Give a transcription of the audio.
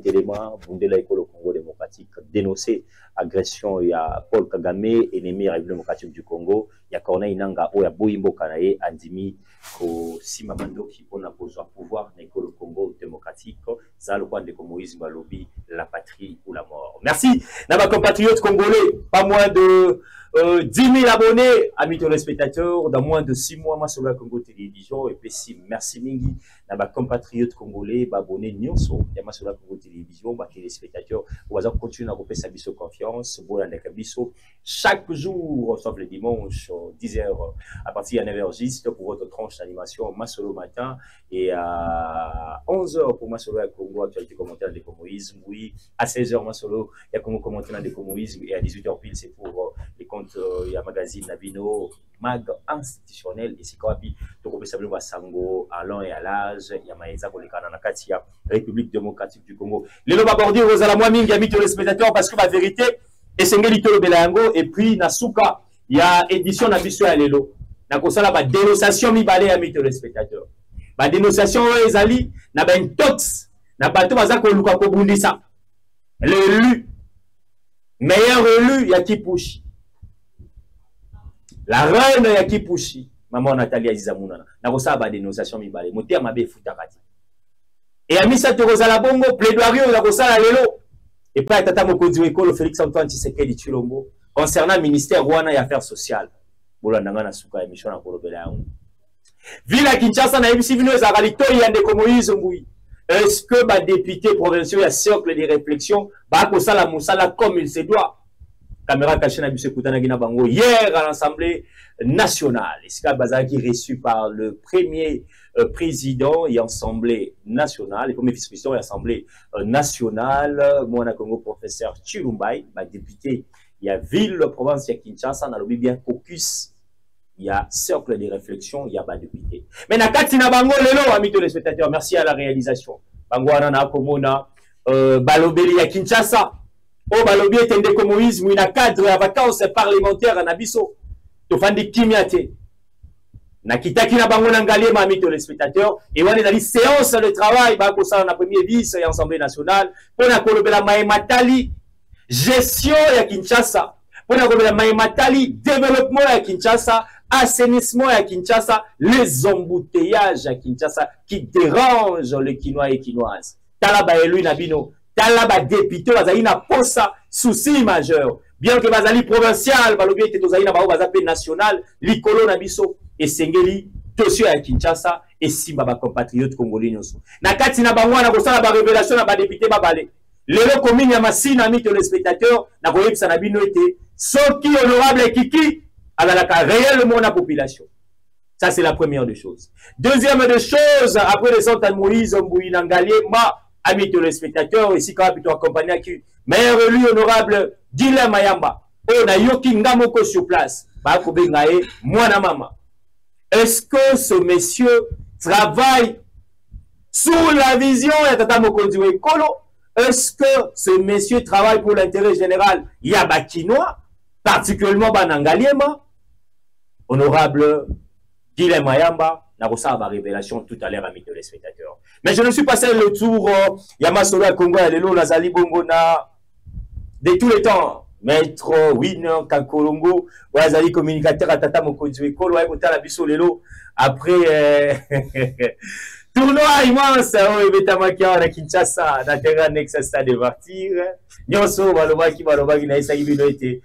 élément, Bundela École au Congo démocratique, dénoncer agression, il y a Paul Kagame, ennemi de la République démocratique du Congo, il y a Corneille Nanga, il y a Boyimbo Kanaye, Andimi, Sima Mandoki, on a posé pouvoir dans l'école au Congo démocratique, ça le point de Moïse Balobi, la patrie ou la mort. Merci, à ma compatriote congolais, pas moins de 10 000 abonnés, amis téléspectateurs, dans moins de 6 mois, moi, sur la Congo Télévision, et puis si, merci Mingi, dans ma compatriote congolais, abonnés, Nyonso, il y a sur la Congo Télévision, bah, téléspectateurs, on va continuer à repérer sa biso confiance, chaque jour, sauf le dimanche, 10h, à partir de 9h, pour votre tranche d'animation, Masolo matin, et à 11h pour Masolo à Congo, actualité commentaire de Moïse, oui, à 16h, Masolo, il y a Congo commentaire de Moïse, et à 18h pile, c'est pour les comptes, il y a magazine Nabino, mag institutionnel, et c'est quoi, puis, donc on peut savoir Sango, à l'an et à l'âge, il y a Maïza pour les Kanana Katia, République démocratique du Congo. Les lois aborder aux alamoi mingi, amis téléspectateurs, parce que la vérité, et c'est Ngelito Belango, et puis Nasuka, il y a édition Nabiso à l'élo. Nakosala, ba dénonciation mi balé, amis téléspectateurs. Ba dénonciation, ezali, na ba intox, na ba to bazako luka ko bundisa. L'élu, meilleur élu, Yaki Pushi. La reine Yaki Pushi, maman Nathalie Azizamouna, nakosala ba dénonciation mi balé, moté amabe futakati. Et à Missa Terozala Bongo, plaidoirie, on a kosala l'élo. Et pas Tata Mokonzi Ekolo Félix Antoine Tshisekedi Tshilombo concernant le ministère Rwanda et Affaires sociales. Bolandanga na suka émission na kolobela yango. Villa Kinshasa na ebisi vino za ralito yande ko Moïse Ngui. Est-ce que ba député provinciaux ya cercle de réflexion ba ko sala musala comme il se doit? Caméra cachée na biso kutana gina bango hier à l'Assemblée nationale. Est-ce que Bazaki reçu par le premier président et assemblée nationale, le premier vice-président et assemblée nationale, moi Congo professeur Chilumbai, ma député, il y a ville, province, il y a Kinshasa, on a lobby bien caucus, il y a cercle de réflexion, il y a pas député. Mais na katina bango lelo, amis téléspectateurs, merci à la réalisation. Bango anana komona, balobeli ya Kinshasa, oh balobi etende komoïsme, il y a cadre à vacances parlementaires en abisso, tofandi kimiate. Nakitaki na bango nangalie ma amis téléspectateurs et on est dans les séances de travail ba ko ça na premier vice et assemblée nationale pour na kolobela matali gestion ya Kinshasa pour na kolobela matali développement ya Kinshasa assainissement à Kinshasa les embouteillages à Kinshasa qui dérangent les Kinois et Kinoises talaba élu na bino talaba député bazali na posa souci majeur bien que bazali provincial balobi ete tozali na bao bazape national likolo na biso et Sengeli, Tosio à Kinshasa, et Simba, ma compatriote congolais. Na kati na bango na kosala ba révélation na ba député babale. Lelo commune ya masina ami téléspectateurs na koyebisa na bino ete soki honorable Kiki alalaka réellement la population. Ça c'est la première des choses. Deuxième des choses, après les centres Moïse Mbouyi Nangalie, ma ami téléspectateurs ici quand plutôt accompagné qui meilleur élu honorable Dila Mayamba. On a yoki ngamoko sur place. Ba ko bengae mwana mama. Est-ce que ce monsieur travaille sous la vision de Tata Mokonzi Ekolo? Est-ce que ce monsieur travaille pour l'intérêt général? Il y a Bakinois, particulièrement Banangaliema, honorable Guilhem Mayamba, n'a reçu ma révélation tout à l'heure, amis téléspectateurs. Mais je ne suis pas passé le tour, Yamasolo à Congo, Lelo, Nazali Bongona, de tous les temps. Maître Winner Kakolongo, Wazali communicateur à Tata Mokonzi Ekolo, la biso lelo. Après tournoi immense, Betamakia na Kinshasa, na terrain next stade de partir. Nyonso baloba ki na isa ibino ete